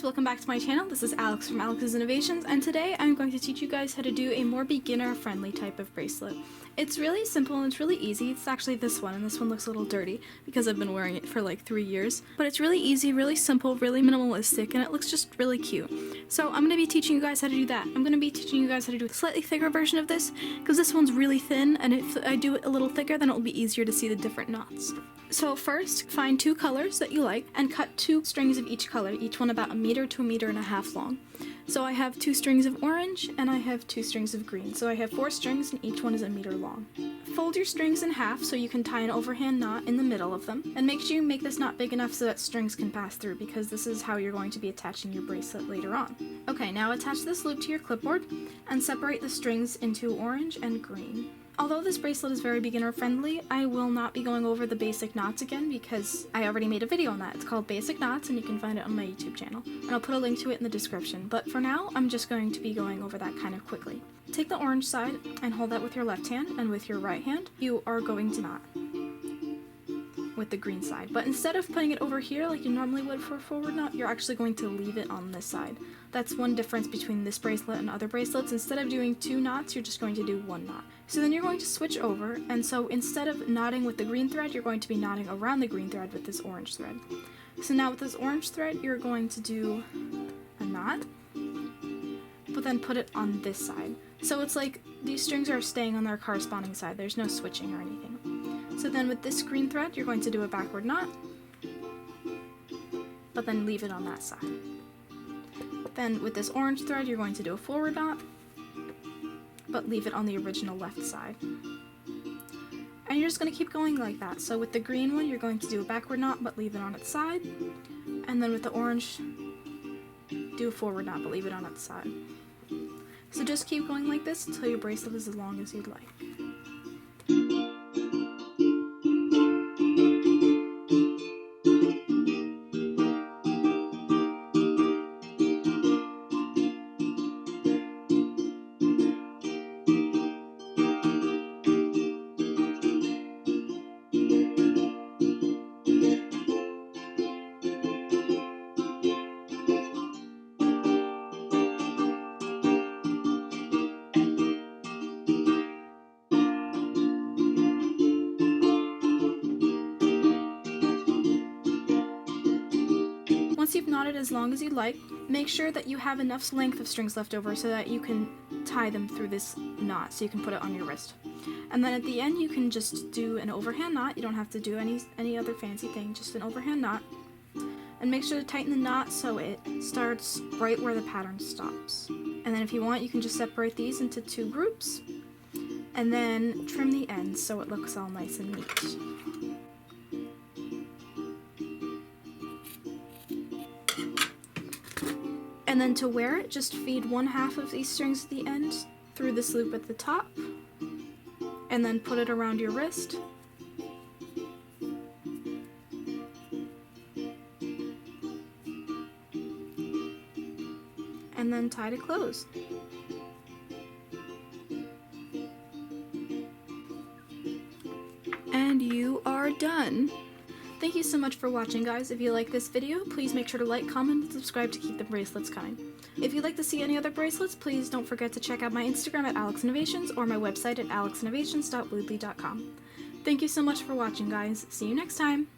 welcome back to my channel. This is Alex from Alex's Innovations, and today I'm going to teach you guys how to do a more beginner-friendly type of bracelet. It's really simple and it's really easy. It's actually this one, and this one looks a little dirty because I've been wearing it for like 3 years. But it's really easy, really simple, really minimalistic, and it looks just really cute. So I'm going to be teaching you guys how to do that. I'm going to be teaching you guys how to do a slightly thicker version of this because this one's really thin, and if I do it a little thicker, then it will be easier to see the different knots. So first, find 2 colors that you like and cut 2 strings of each color, each one about 1 meter to 1.5 meters long. So I have 2 strings of orange and I have 2 strings of green. So I have 4 strings and each one is 1 meter long. Fold your strings in half so you can tie an overhand knot in the middle of them. And make sure you make this knot big enough so that strings can pass through, because this is how you're going to be attaching your bracelet later on. Okay, now attach this loop to your clipboard and separate the strings into orange and green. Although this bracelet is very beginner friendly, I will not be going over the basic knots again because I already made a video on that. It's called Basic Knots and you can find it on my YouTube channel. And I'll put a link to it in the description, but for now I'm just going to be going over that kind of quickly. Take the orange side and hold that with your left hand, and with your right hand you are going to knot with the green side. But instead of putting it over here like you normally would for a forward knot, you're actually going to leave it on this side. That's one difference between this bracelet and other bracelets. Instead of doing 2 knots, you're just going to do 1 knot. So then you're going to switch over, and so instead of knotting with the green thread, you're going to be knotting around the green thread with this orange thread. So now with this orange thread, you're going to do a knot, but then put it on this side. So it's like these strings are staying on their corresponding side. There's no switching or anything. So then with this green thread, you're going to do a backward knot, but then leave it on that side. Then with this orange thread, you're going to do a forward knot, but leave it on the original left side. And you're just going to keep going like that. So with the green one, you're going to do a backward knot, but leave it on its side. And then with the orange, do a forward knot, but leave it on its side. So just keep going like this until your bracelet is as long as you'd like. Once you've knotted as long as you'd like, make sure that you have enough length of strings left over so that you can tie them through this knot, so you can put it on your wrist. And then at the end you can just do an overhand knot. You don't have to do any other fancy thing, just an overhand knot. And make sure to tighten the knot so it starts right where the pattern stops. And then if you want, you can just separate these into 2 groups and then trim the ends so it looks all nice and neat. And then to wear it, just feed 1/2 of these strings at the end through this loop at the top, and then put it around your wrist. And then tie to close. And you are done! Thank you so much for watching, guys. If you like this video, please make sure to like, comment, and subscribe to keep the bracelets coming. If you'd like to see any other bracelets, please don't forget to check out my Instagram at Alex Innovations or my website at alexinnovations.woodley.com. Thank you so much for watching, guys. See you next time!